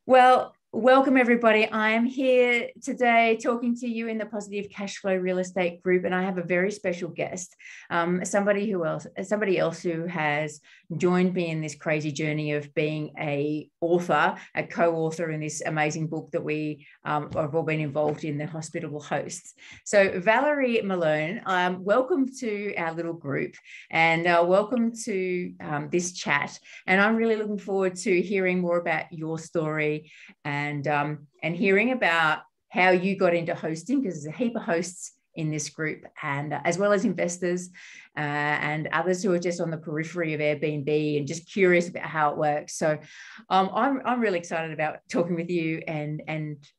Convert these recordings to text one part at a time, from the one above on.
Well, welcome everybody. I'm here today talking to you in the Positive Cashflow Real Estate Group, and I have a very special guest, somebody else who has joined me in this crazy journey of being a co-author in this amazing book that we have all been involved in, the Hospitable Hosts. So, Valerie Malone, welcome to our little group, and welcome to this chat. And I'm really looking forward to hearing more about your story and hearing about how you got into hosting, because there's a heap of hosts in this group, and as well as investors and others who are just on the periphery of Airbnb and just curious about how it works. So I'm really excited about talking with you and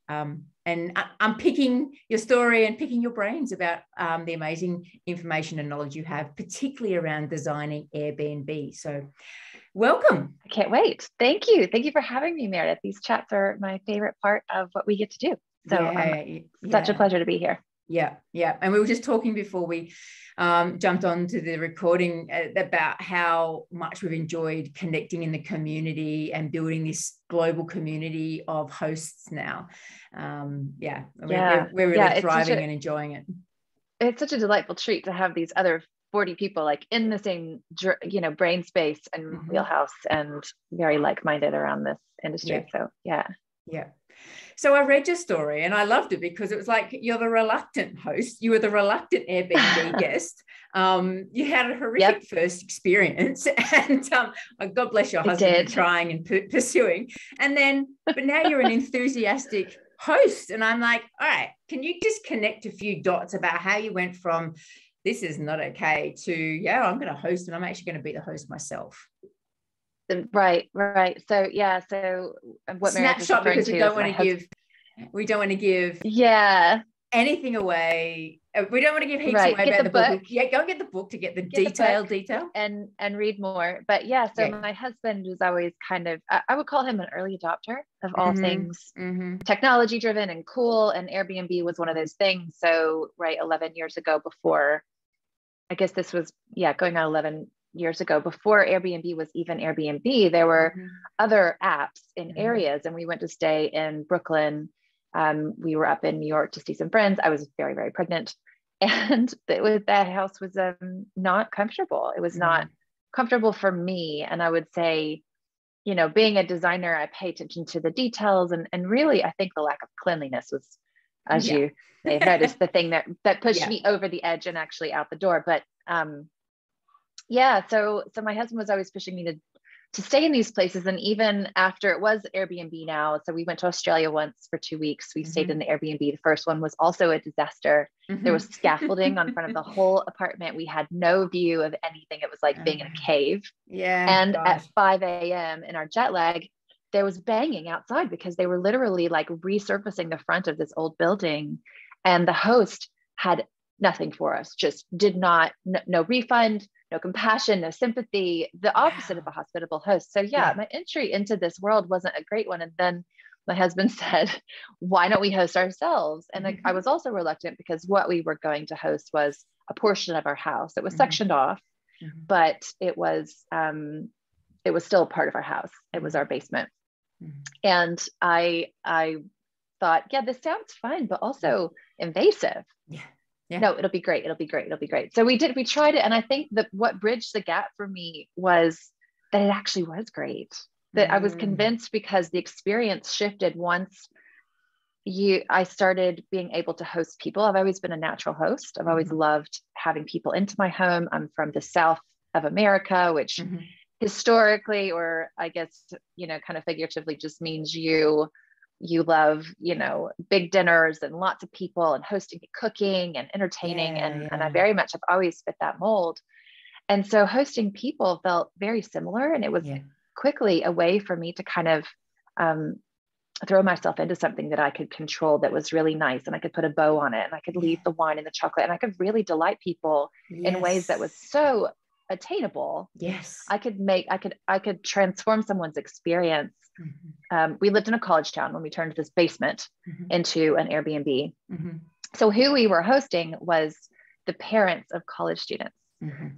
I'm picking your story and picking your brains about the amazing information and knowledge you have, particularly around designing Airbnb. So welcome. I can't wait. Thank you. Thank you for having me, Meredith. These chats are my favorite part of what we get to do. So such a pleasure to be here. Yeah. And we were just talking before we jumped onto the recording about how much we've enjoyed connecting in the community and building this global community of hosts now. We're really thriving and enjoying it. It's such a delightful treat to have these other 40 people like in the same, brain space and wheelhouse, and very like-minded around this industry. So yeah. So I read your story and I loved it because it was like, you're the reluctant host. You were the reluctant Airbnb guest. You had a horrific first experience, and God bless your husband for trying and pursuing. But now you're an enthusiastic host. And I'm like, all right, can you just connect a few dots about how you went from this is not okay to, I'm going to host and I'm actually going to be the host myself. Right. So what snapshot, because we don't want to give anything away. We don't want to give heaps away about the book. Yeah, go get the book to get the detail and read more. But my husband was always kind of, I would call him an early adopter of all things technology driven and cool. And Airbnb was one of those things. So 11 years ago, before, I guess this was going on 11 years ago, before Airbnb was even Airbnb, there were other apps in areas, and we went to stay in Brooklyn. We were up in New York to see some friends. I was very, very pregnant, and that house was not comfortable. It was not comfortable for me. And I would say, being a designer, I pay attention to the details, and really, I think the lack of cleanliness was, as you may have noticed, the thing that pushed me over the edge and actually out the door. But so my husband was always pushing me to stay in these places. And even after it was Airbnb now, so we went to Australia once for 2 weeks. We stayed in the Airbnb. The first one was also a disaster. There was scaffolding on front of the whole apartment. We had no view of anything. It was like being in a cave. And at 5 a.m. in our jet lag, there was banging outside because they were literally like resurfacing the front of this old building. And the host had nothing for us, just did not, no refund, no compassion, no sympathy, the opposite of a hospitable host. So my entry into this world wasn't a great one. And then my husband said, why don't we host ourselves? And I was also reluctant because what we were going to host was a portion of our house. It was sectioned off, but it was still part of our house. It was our basement. And I thought, this sounds fun, but also invasive. No, it'll be great. So we tried it. And I think that what bridged the gap for me was that it actually was great, that I was convinced, because the experience shifted once I started being able to host people. I've always been a natural host. I've always loved having people into my home. I'm from the South of America, which historically, or I guess, kind of figuratively, just means you love, big dinners and lots of people and hosting and cooking and entertaining. And I very much have always fit that mold. And so hosting people felt very similar. And it was quickly a way for me to kind of throw myself into something that I could control, that was really nice. And I could put a bow on it, and I could leave the wine and the chocolate, and I could really delight people in ways that was so attainable. I could transform someone's experience. We lived in a college town when we turned this basement into an Airbnb. So who we were hosting was the parents of college students.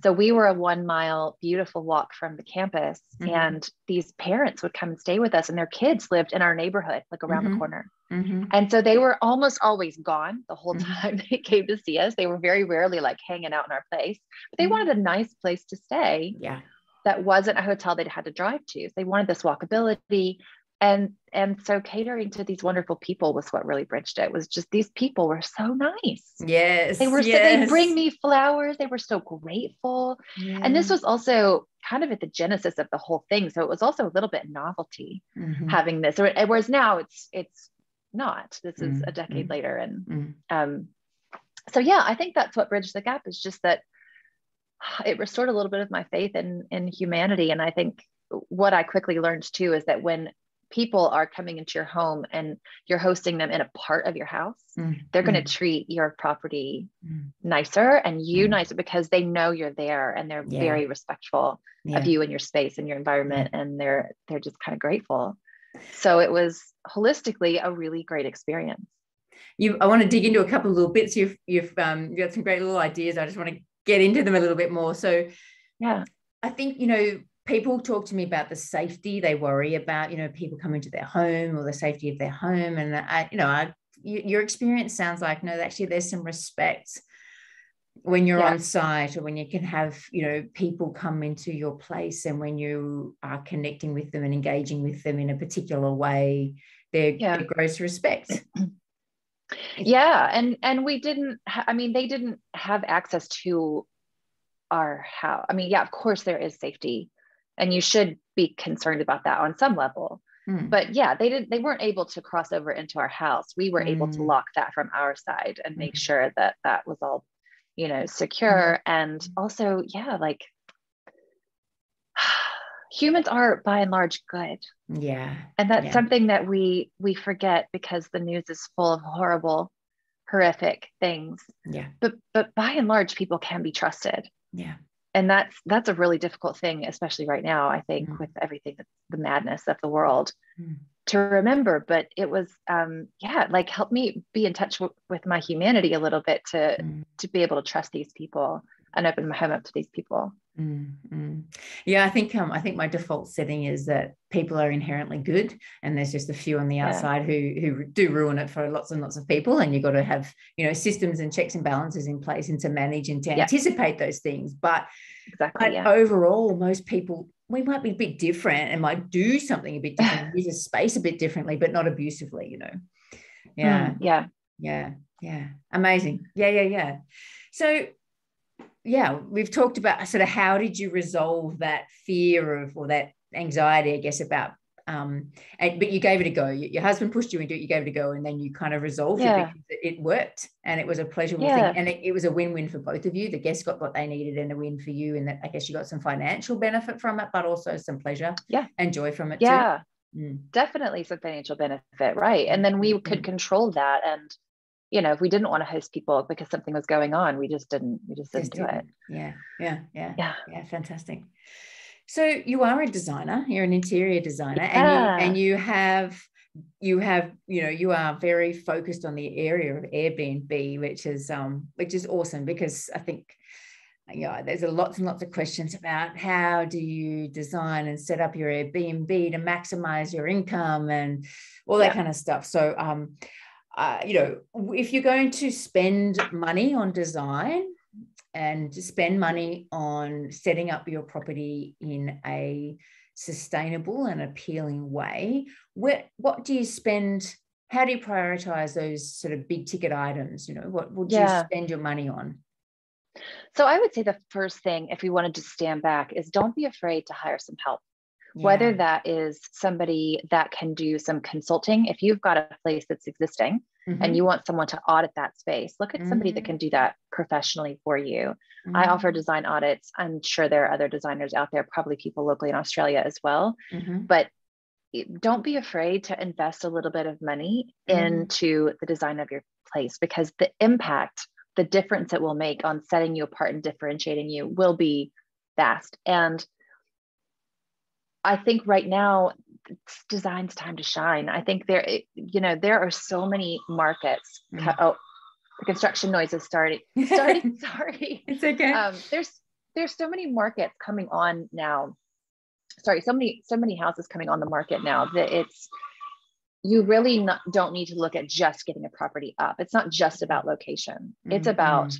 So we were a 1 mile beautiful walk from the campus, Mm-hmm. and these parents would come and stay with us, and their kids lived in our neighborhood, like around the corner. And so they were almost always gone the whole time they came to see us. They were very rarely like hanging out in our place, but they wanted a nice place to stay. Yeah. That wasn't a hotel they'd had to drive to. They wanted this walkability. And so catering to these wonderful people was what really bridged it. Was just, these people were so nice. Yes. They were yes. so, they bring me flowers. They were so grateful. Yeah. And this was also kind of at the genesis of the whole thing. So it was also a little bit novelty having this, whereas now it's not. This is a decade later. And so, yeah, I think that's what bridged the gap, is just that it restored a little bit of my faith in humanity. And I think what I quickly learned too is that when people are coming into your home and you're hosting them in a part of your house, they're going to treat your property nicer and you nicer, because they know you're there, and they're very respectful of you and your space and your environment. And they're just kind of grateful. So it was holistically a really great experience. I want to dig into a couple of little bits. You've got some great little ideas. I just want to get into them a little bit more. So yeah, I think, people talk to me about the safety they worry about, people coming to their home, or the safety of their home. And your experience sounds like, no, actually there's some respect when you're on site, or when you can have, people come into your place, and when you are connecting with them and engaging with them in a particular way, there grows respect. Yeah. And we didn't, they didn't have access to our house. Of course there is safety, and you should be concerned about that on some level. But they weren't able to cross over into our house. We were able to lock that from our side and make sure that that was all, secure. And also, like, humans are by and large good. Yeah. And that's something that we forget, because the news is full of horrible, horrific things. Yeah. But by and large, people can be trusted. Yeah. And that's a really difficult thing, especially right now, I think, with everything, the madness of the world, to remember. But it was, help me be in touch with my humanity a little bit, to be able to trust these people and open my home up to these people. Yeah, I think my default setting is that people are inherently good, and there's just a few on the outside who do ruin it for lots and lots of people, and you've got to have systems and checks and balances in place, and to manage and to anticipate those things. But overall, most people, we might be a bit different and might do something a bit different, use a space a bit differently, but not abusively. Amazing. So we've talked about sort of how did you resolve that fear or that anxiety, I guess, about but you gave it a go. Your husband pushed you into it, you gave it a go, and then you kind of resolved it because it worked, and it was a pleasurable thing, and it was a win-win for both of you. The guests got what they needed, and a win for you, and that I guess you got some financial benefit from it, but also some pleasure and joy from it too. Definitely some financial benefit, right? And then we could control that, and if we didn't want to host people because something was going on, we just didn't do it. Yeah, fantastic. So you are a designer, you're an interior designer, and you are very focused on the area of Airbnb, which is awesome, because I think there's lots and lots of questions about how do you design and set up your Airbnb to maximize your income and all that kind of stuff. So if you're going to spend money on design and spend money on setting up your property in a sustainable and appealing way, what do you spend? How do you prioritize those sort of big ticket items? What would you spend your money on? So I would say the first thing, if we wanted to stand back, is don't be afraid to hire some help. Whether that is somebody that can do some consulting. If you've got a place that's existing and you want someone to audit that space, look at somebody that can do that professionally for you. I offer design audits. I'm sure there are other designers out there, probably people locally in Australia as well. But don't be afraid to invest a little bit of money into the design of your place, because the impact, the difference it will make on setting you apart and differentiating you will be vast. And I think right now, design's time to shine. I think there are so many markets. Oh, the construction noise is starting. Sorry. It's okay. there's so many markets coming on now. Sorry, so many houses coming on the market now that you really don't need to look at just getting a property up. It's not just about location. It's about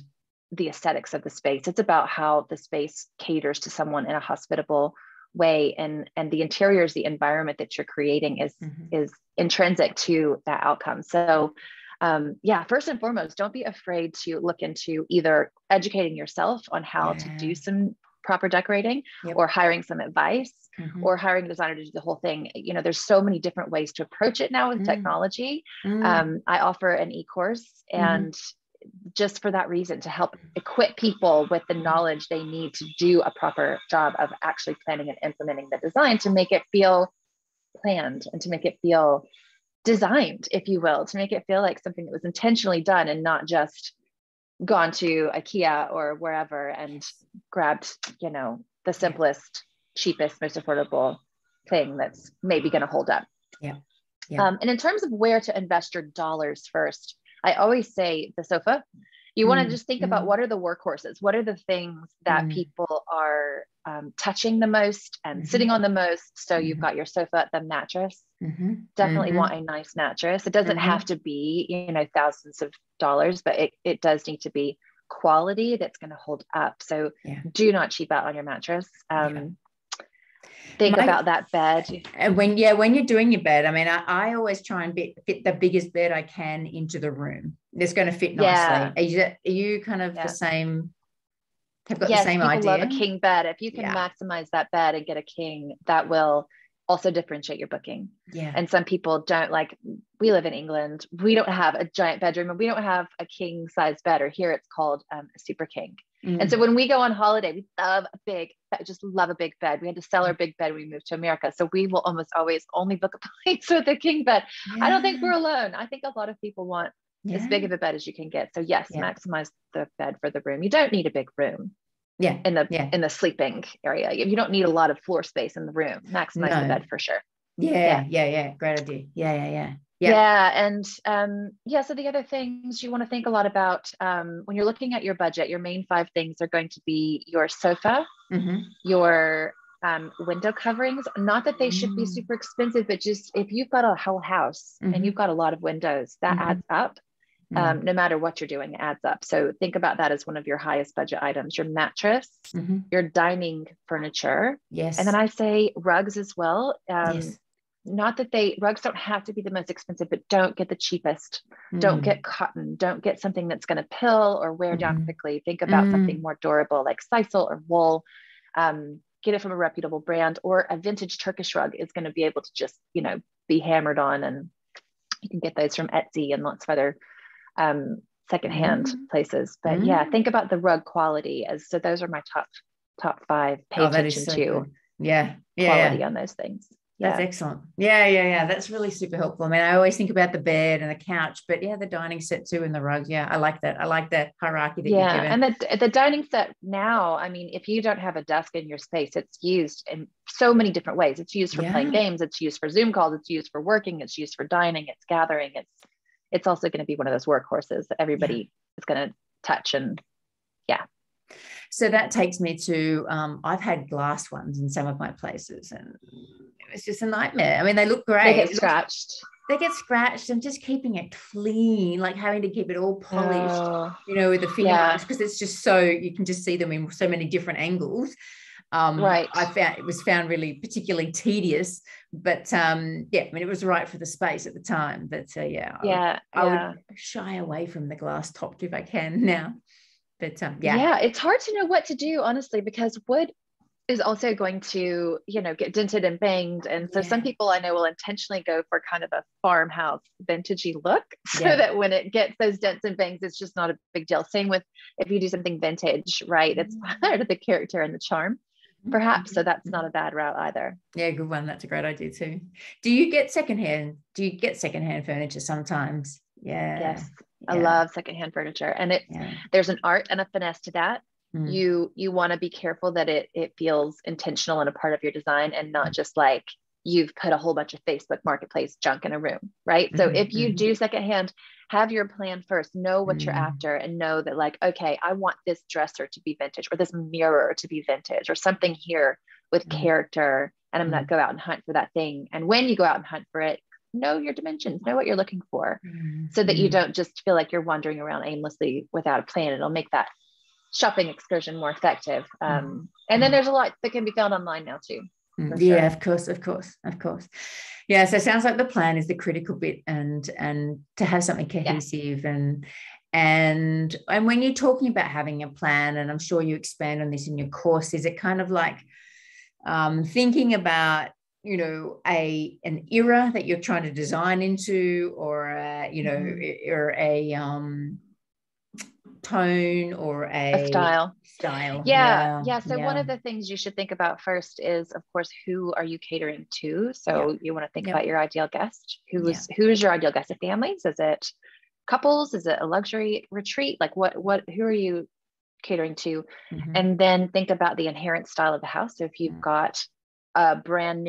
the aesthetics of the space. It's about how the space caters to someone in a hospitable way, and the interiors, the environment that you're creating is intrinsic to that outcome. So first and foremost, don't be afraid to look into either educating yourself on how to do some proper decorating, or hiring some advice, or hiring a designer to do the whole thing. You know, there's so many different ways to approach it now with technology. I offer an e-course, and just for that reason, to help equip people with the knowledge they need to do a proper job of actually planning and implementing the design, to make it feel planned and to make it feel designed, if you will, to make it feel like something that was intentionally done and not just gone to IKEA or wherever and grabbed, you know, the simplest, cheapest, most affordable thing that's maybe going to hold up. And in terms of where to invest your dollars first, I always say the sofa. You want to just think about what are the workhorses? What are the things that people are touching the most and sitting on the most? So you've got your sofa, the mattress. Definitely want a nice mattress. It doesn't have to be, you know, thousands of dollars, but it does need to be quality that's going to hold up. So do not cheap out on your mattress. Think about that bed. And when you're doing your bed, I mean, I always try and fit the biggest bed I can into the room. It's going to fit nicely. Are you kind of the same? Have got the same idea? People love a king bed. If you can maximize that bed and get a king, that will also differentiate your booking. And some people don't like, we live in England. We don't have a giant bedroom, and we don't have a king size bed, or here it's called a super king. And so when we go on holiday, we just love a big bed. We had to sell our big bed when we moved to America. So we will almost always only book a place with a king bed. I don't think we're alone. I think a lot of people want as big of a bed as you can get. So yes, maximize the bed for the room. You don't need a big room. In the sleeping area. You don't need a lot of floor space in the room. Maximize the bed for sure. Great idea. And so the other things you want to think a lot about when you're looking at your budget, your main 5 things are going to be your sofa, your window coverings. Not that they should be super expensive, but just if you've got a whole house and you've got a lot of windows, that adds up. No matter what you're doing, it adds up. So think about that as one of your highest budget items, your mattress, your dining furniture. And then I say rugs as well. Not that rugs don't have to be the most expensive, but don't get the cheapest. Don't get cotton. Don't get something that's going to pill or wear down quickly. Think about something more durable like sisal or wool. Get it from a reputable brand, or a vintage Turkish rug is going to be able to just, you know, be hammered on, and you can get those from Etsy and lots of other secondhand places. But think about the rug quality so those are my top 5. Pay attention to quality on those things. That's excellent. That's really super helpful. I mean, I always think about the bed and the couch, but the dining set too, and the rug. I like that. I like that hierarchy that you've given. And the dining set now, I mean, if you don't have a desk in your space, it's used in so many different ways. It's used for playing games. It's used for Zoom calls. It's used for working. It's used for dining. It's gathering. It's also going to be one of those workhorses that everybody is going to touch. And so that takes me to I've had glass ones in some of my places, and it's just a nightmare. I mean, they look great. They get scratched. And just keeping it clean, like having to keep it all polished, you know, with the finger marks, because it's just so, you can just see them in so many different angles. I found it was really particularly tedious, but I mean, it was right for the space at the time. But I would shy away from the glass topped if I can now. But it's hard to know what to do, honestly, because wood is also going to, you know, get dented and banged. And so some people I know will intentionally go for kind of a farmhouse vintagey look, so that when it gets those dents and bangs, it's just not a big deal. Same with if you do something vintage, right? It's part of the character and the charm, perhaps. So that's not a bad route either. Yeah, good one. That's a great idea too. Do you get secondhand furniture sometimes? Yes. I love secondhand furniture, and there's an art and a finesse to that. You want to be careful that it feels intentional and a part of your design, and not just like, you've put a whole bunch of Facebook Marketplace junk in a room, right? So if you do secondhand, have your plan first, know what you're after, and know that like, okay, I want this dresser to be vintage, or this mirror to be vintage, or something here with character, and I'm going to go out and hunt for that thing. And when you go out and hunt for it, know your dimensions, know what you're looking for, so that you don't just feel like you're wandering around aimlessly without a plan. It'll make that shopping excursion more effective. And then there's a lot that can be found online now too. Yeah, sure. of course. Yeah, so it sounds like the plan is the critical bit, and to have something cohesive. And when you're talking about having a plan, and I'm sure you expand on this in your course, is it kind of like thinking about, you know, an era that you're trying to design into, or or a tone, or a style. Yeah. So one of yeah. the things you should think about first is, of course, who are you catering to? So you want to think about your ideal guest. Who is your ideal guest? Of families? Is it couples? Is it a luxury retreat? Like who are you catering to? And then think about the inherent style of the house. So if you've got a brand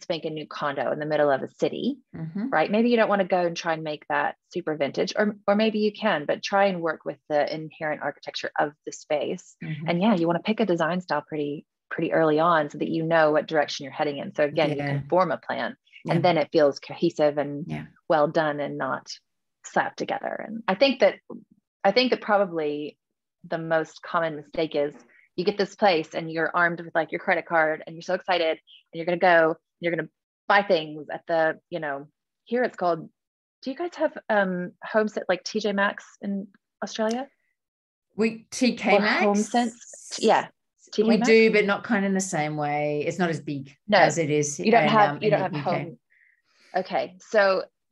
spanking new condo in the middle of a city, right? Maybe you don't want to go and try and make that super vintage, or maybe you can, but try and work with the inherent architecture of the space. And you want to pick a design style pretty early on, so that you know what direction you're heading in. So again, you can form a plan, and then it feels cohesive and well done, and not slapped together. And I think that probably the most common mistake is, you get this place and you're armed with like your credit card, and you're so excited, and you're going to go, and you're going to buy things at the, here it's called, do you guys have homes at like TJ Maxx in Australia? TK Maxx? HomeSense? Yeah. TK we Maxx? do, but not kind of in the same way. It's not as big as it is. You don't have home. Okay.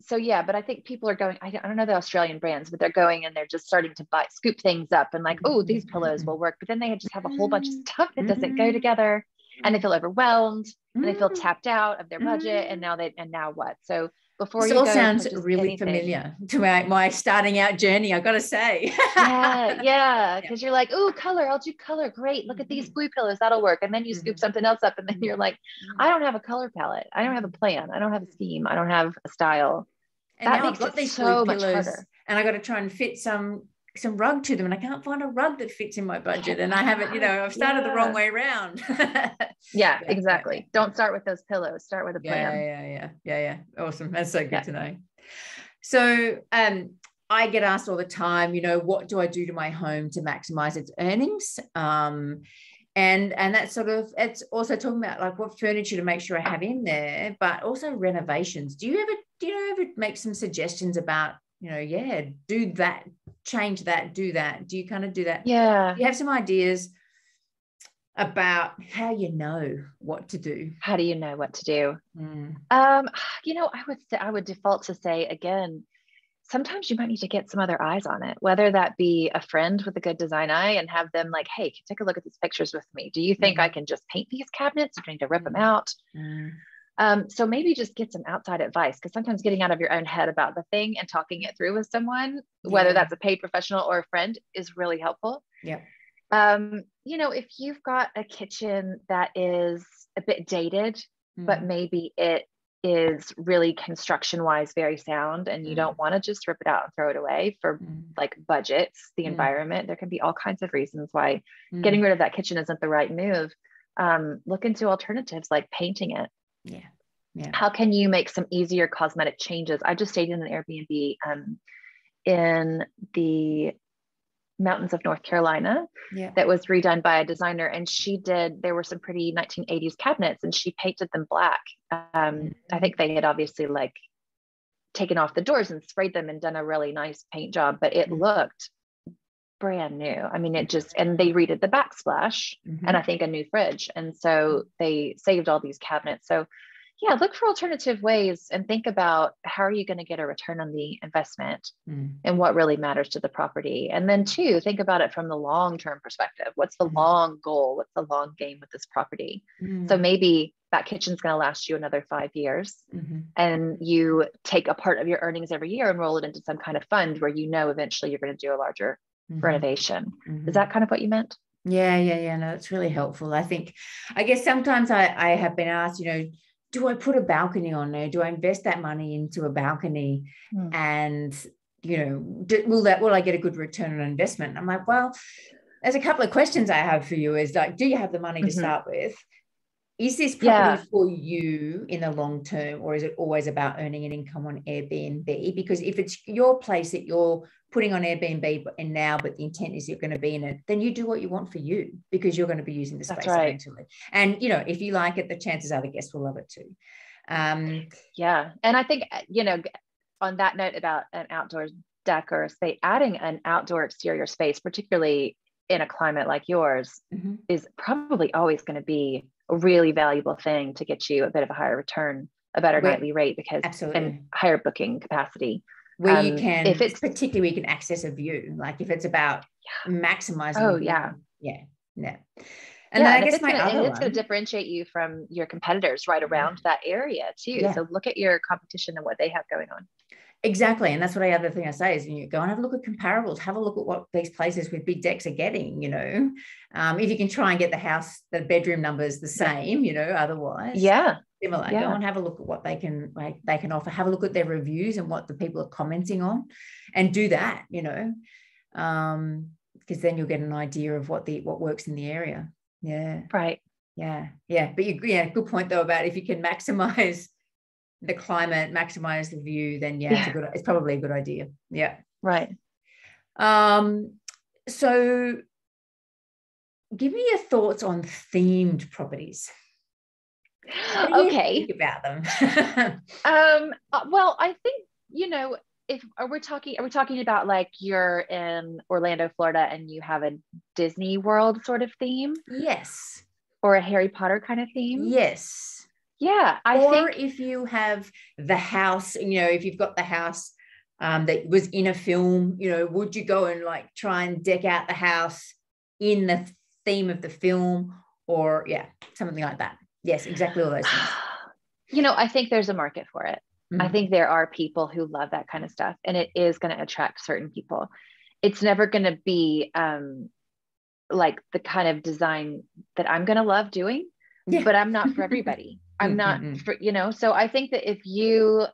So yeah, but I think people are going, I don't know the Australian brands, but they're going and they're just starting to scoop things up, and like, oh, these pillows will work. But then they just have a whole bunch of stuff that doesn't go together, and they feel overwhelmed, and they feel tapped out of their budget. And now what? So before this you all go, sounds really familiar to my starting out journey, I got to say. Yeah. Because you're like, oh, color, I'll do color. Great. Look at these blue pillows. That'll work. And then you scoop something else up, and then you're like, I don't have a color palette. I don't have a plan. I don't have a scheme. I don't have a style. And that now I've got these so much harder. And I got to try and fit some rug to them, and I can't find a rug that fits in my budget. And I haven't, I've started the wrong way around. Yeah, exactly. Don't start with those pillows. Start with a plan. Yeah. Awesome. That's so good to know. So I get asked all the time, what do I do to my home to maximize its earnings? And that's it's also talking about like what furniture to make sure I have in there, but also renovations. Do you ever make some suggestions about, do that, change that, do that? Do you kind of do that? Yeah. Do you have some ideas about how you know what to do? How do you know what to do? I would default to say, again, sometimes you might need to get some other eyes on it, whether that be a friend with a good design eye and have them like, hey, take a look at these pictures with me. Do you think I can just paint these cabinets? Do you need to rip them out? So maybe just get some outside advice, because sometimes getting out of your own head about the thing and talking it through with someone, whether that's a paid professional or a friend, is really helpful. Yeah. If you've got a kitchen that is a bit dated, but maybe it is really construction wise very sound, and you don't want to just rip it out and throw it away for like budgets, the environment, there can be all kinds of reasons why getting rid of that kitchen isn't the right move. Look into alternatives like painting it. Yeah. How can you make some easier cosmetic changes? I just stayed in an Airbnb in the mountains of North Carolina that was redone by a designer, and there were some pretty 1980s cabinets, and she painted them black. I think they had obviously like taken off the doors and sprayed them and done a really nice paint job, but it looked brand new. I mean, and they redid the backsplash and I think a new fridge. And so they saved all these cabinets. So yeah, look for alternative ways and think about how are you going to get a return on the investment and what really matters to the property. And then two, think about it from the long-term perspective. What's the long goal? What's the long game with this property? So maybe that kitchen's going to last you another 5 years and you take a part of your earnings every year and roll it into some kind of fund where eventually you're going to do a larger renovation. Is that kind of what you meant? Yeah. No, that's really helpful. I guess sometimes I have been asked, do I put a balcony on there? Do I invest that money into a balcony? And, will I get a good return on investment? I'm like, well, there's a couple of questions I have for you is like, do you have the money to start with? Is this property for you in the long term, or is it always about earning an income on Airbnb? Because if it's your place that you're putting on Airbnb and now, but the intent is you're going to be in it, then you do what you want for you, because you're going to be using the space eventually. And, if you like it, the chances are the guests will love it too. And I think, on that note about an outdoor deck or say adding an outdoor exterior space, particularly in a climate like yours, is probably always going to be a really valuable thing to get you a bit of a higher return, a better nightly rate, because and higher booking capacity. Where you can, if it's particularly where you can access a view, like if it's about maximizing. And then I guess it's going to differentiate you from your competitors right around that area too. So look at your competition and what they have going on. Exactly. And that's what the other thing I say is, you go and have a look at comparables, have a look at what these places with big decks are getting, if you can try and get the bedroom numbers the same, otherwise similar. Go and have a look at what they can offer, have a look at their reviews and what the people are commenting on, and do that, because then you'll get an idea of what works in the area. But good point though about if you can maximize the climate, maximize the view, then it's probably a good idea. So give me your thoughts on themed properties. What do you think about them? Well, I think, if are we talking about like you're in Orlando, Florida, and you have a Disney World sort of theme? Yes. Or a Harry Potter kind of theme? Yes. I think if you have the house, if you've got the house that was in a film, would you go and like try and deck out the house in the theme of the film, or something like that? Yes, exactly all those things. I think there's a market for it. I think there are people who love that kind of stuff, and it is going to attract certain people. It's never going to be like the kind of design that I'm going to love doing, but I'm not for everybody. I'm not for, so I think that if you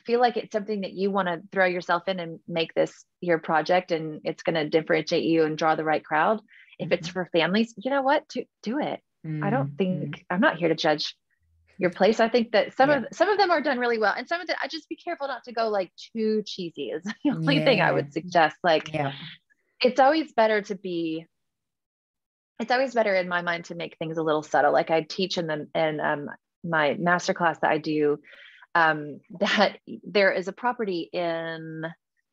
feel like it's something that you want to throw yourself in and make this your project, and it's going to differentiate you and draw the right crowd, if it's for families, you know what, do it. I don't think I'm not here to judge your place. I think that some of them are done really well, and some of them, I just be careful not to go like too cheesy is the only thing I would suggest. Like it's always better in my mind to make things a little subtle. Like I teach in my masterclass that I do, that there is a property in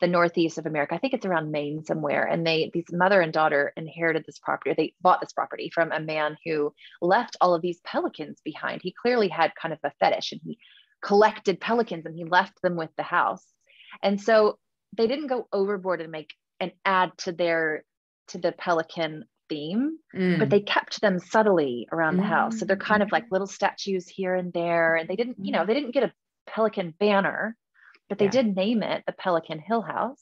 the Northeast of America. I think it's around Maine somewhere. And these mother and daughter inherited this property. They bought this property from a man who left all of these pelicans behind. He clearly had kind of a fetish, and he collected pelicans and he left them with the house. And so they didn't go overboard and make an add to the pelican theme, but they kept them subtly around the house. So they're kind of like little statues here and there. And they didn't, they didn't get a pelican banner, but they did name it the Pelican Hill House.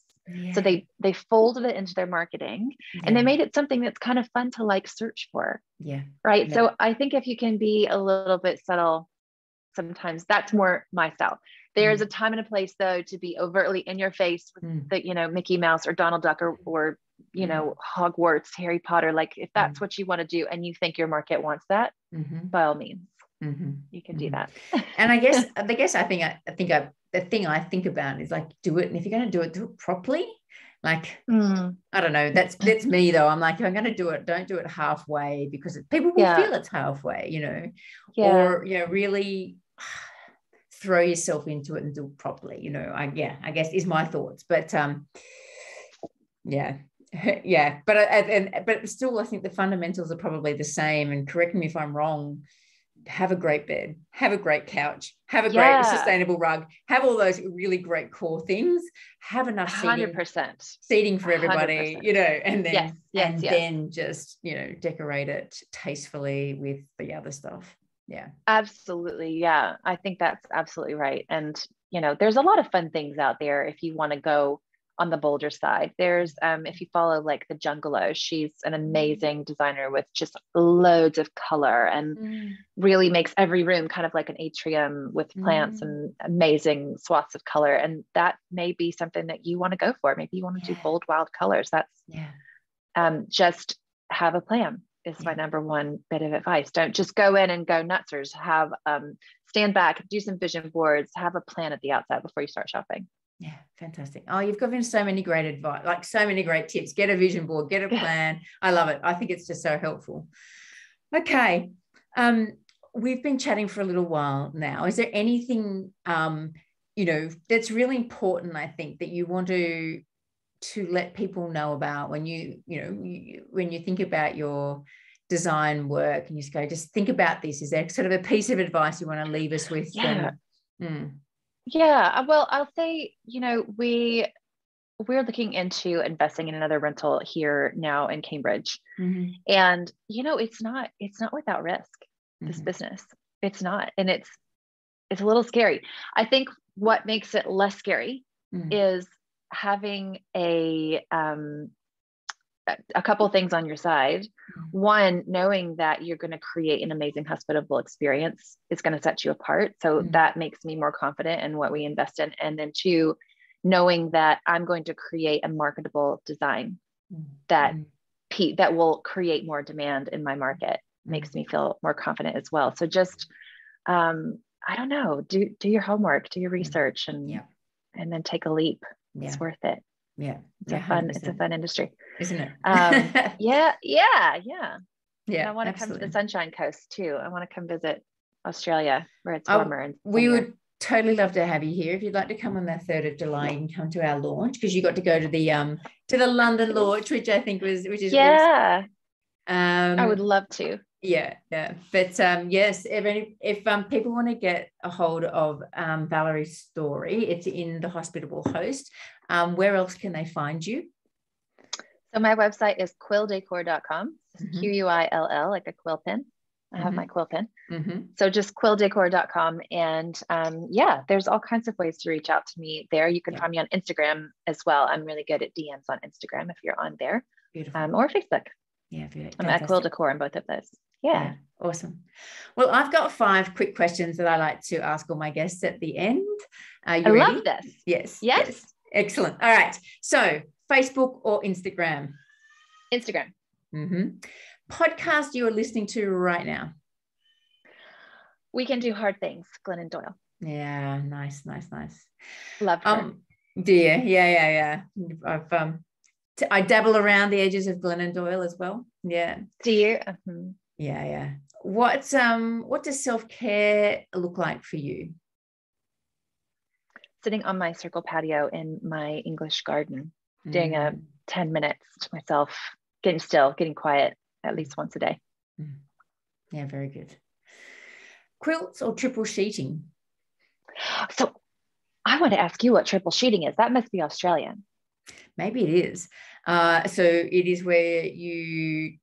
So they folded it into their marketing, and they made it something that's kind of fun to like search for. So I think if you can be a little bit subtle, sometimes that's more my style. There's a time and a place though to be overtly in your face with the, Mickey Mouse or Donald Duck or Hogwarts, Harry Potter. Like if that's what you want to do and you think your market wants that, by all means, you can do that. And I guess the thing I think about is like, do it. And if you're going to do it properly. Like, I don't know, that's me though. I'm like, if I'm going to do it, don't do it halfway, because people will feel it's halfway, or, really throw yourself into it and do it properly. I guess is my thoughts, but but still, I think the fundamentals are probably the same. And correct me if I'm wrong. Have a great bed, have a great couch, have a great sustainable rug, have all those really great core things, have enough seating for everybody, 100%. And then then just, decorate it tastefully with the other stuff. Absolutely. I think that's absolutely right. And, there's a lot of fun things out there if you want to go on the bolder side. There's, if you follow like the Jungalow, she's an amazing designer with just loads of color and really makes every room kind of like an atrium with plants and amazing swaths of color. And that may be something that you want to go for. Maybe you want to do bold, wild colors. That's just have a plan is my number one bit of advice. Don't just go in and go nutsers. Have, stand back, do some vision boards, have a plan at the outset before you start shopping. Yeah, fantastic. Oh, you've given so many great advice, like so many great tips. Get a vision board, get a plan. I love it. I think it's just so helpful. Okay. We've been chatting for a little while now. Is there anything, that's really important, I think, that you want to let people know about when when you think about your design work and you just think about this? Is there sort of a piece of advice you want to leave us with? Yeah, well, I'll say, we're looking into investing in another rental here now in Cambridge. And, it's not without risk, this business. It's not. And it's a little scary. I think what makes it less scary is having a couple of things on your side. One, knowing that you're going to create an amazing hospitable experience is going to set you apart. So that makes me more confident in what we invest in. And then two, knowing that I'm going to create a marketable design that will create more demand in my market makes me feel more confident as well. So just, I don't know, do your homework, do your research, and then take a leap. It's worth it. Yeah. It's a fun industry, isn't it? Yeah. And I want to come to the Sunshine Coast too. I want to come visit Australia where it's warmer. We would totally love to have you here. If you'd like to come on the 3rd of July, you can come to our launch, because you got to go to the London launch, which I think is awesome. I would love to. Yeah. But yes, if people want to get a hold of Valerie's story, it's in the Hospitable Host. Where else can they find you? So my website is quilldecor.com. Quill, like a quill pen. I have my quill pen. So just quilldecor.com. And there's all kinds of ways to reach out to me there. You can find me on Instagram as well. I'm really good at DMs on Instagram if you're on there. Beautiful. Or Facebook. Yeah, beautiful. I'm at Quill Decor on both of those. Yeah. Awesome. Well, I've got 5 quick questions that I like to ask all my guests at the end. Are you ready? I love this. Yes. Excellent. All right. So Facebook or Instagram? Instagram. Podcast you are listening to right now? We Can Do Hard Things, Glennon Doyle. Yeah. Nice. Love her. Do you? Yeah. I dabble around the edges of Glennon Doyle as well. Yeah. Do you? Yeah. What does self-care look like for you? Sitting on my circle patio in my English garden, doing a 10 minutes to myself, getting still, getting quiet at least once a day. Yeah, very good. Quilts or triple sheeting? So I want to ask you what triple sheeting is. That must be Australian. Maybe it is. So it is where you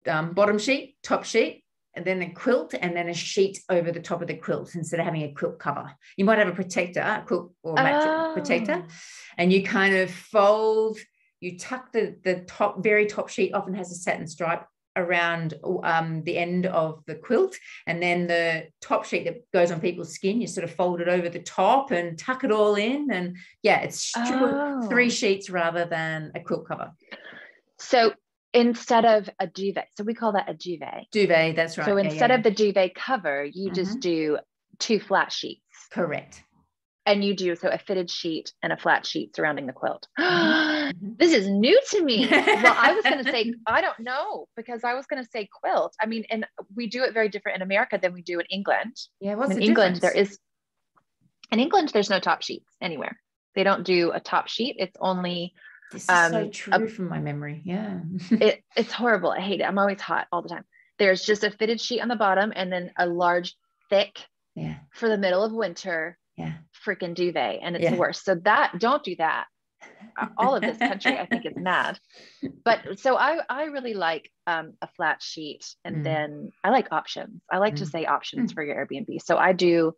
bottom sheet, top sheet, and then a quilt, and then a sheet over the top of the quilt instead of having a quilt cover. You might have a protector, a quilt or mattress protector, and you kind of fold, you tuck the very top sheet, often has a satin stripe around the end of the quilt, and then the top sheet that goes on people's skin, you sort of fold it over the top and tuck it all in, and it's 3 sheets rather than a quilt cover. So instead of a duvet, so we call that a duvet. Duvet, that's right. So instead of the duvet cover, you just do 2 flat sheets. Correct. And you do a fitted sheet and a flat sheet surrounding the quilt. This is new to me. Well, I was going to say, I don't know, because I was going to say quilt. I mean, and we do it very different in America than we do in England. Yeah, what's the difference? difference? In England, there's no top sheets anywhere. They don't do a top sheet. It's only... This is so true from my memory. Yeah. It's horrible. I hate it. I'm always hot all the time. There's just a fitted sheet on the bottom and then a large, thick for the middle of winter freaking duvet. And it's the worst. So don't do that. All of this country, I think, is mad. But so I really like a flat sheet. And then I like options. I like to say options for your Airbnb. So I do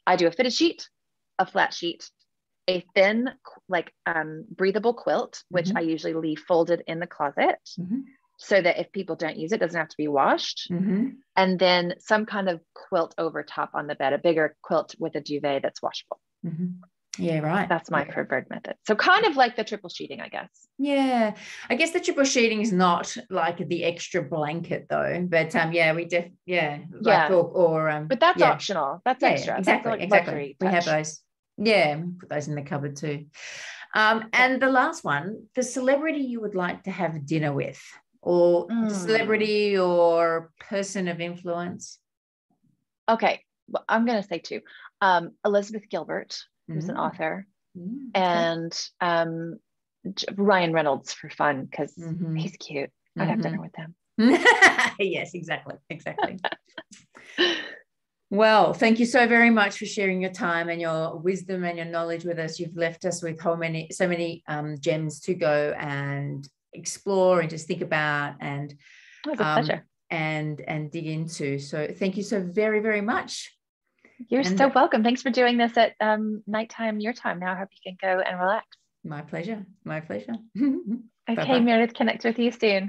a fitted sheet, a flat sheet, a thin, like breathable quilt, which I usually leave folded in the closet so that if people don't use it, it doesn't have to be washed. And then some kind of quilt over top on the bed, a bigger quilt with a duvet that's washable. Yeah, right. That's my preferred method. So kind of like the triple sheeting, I guess. Yeah, I guess the triple sheeting is not like the extra blanket though, but yeah, we like but that's optional. That's extra. Exactly, that's like exactly. We have touch. those. Yeah, put those in the cupboard too. And the last one, the celebrity you would like to have dinner with, or celebrity or person of influence. Okay, well, I'm gonna say two. Elizabeth Gilbert, who's an author, and Ryan Reynolds for fun because he's cute. I'd have dinner with him. Yes, exactly. Well, thank you so very much for sharing your time and your wisdom and your knowledge with us. You've left us with so many gems to go and explore and just think about and it was a pleasure. And dig into. So thank you so very, very much. You're so welcome. Thanks for doing this at nighttime, your time now. I hope you can go and relax. My pleasure. Okay, Meredith, connect with you soon.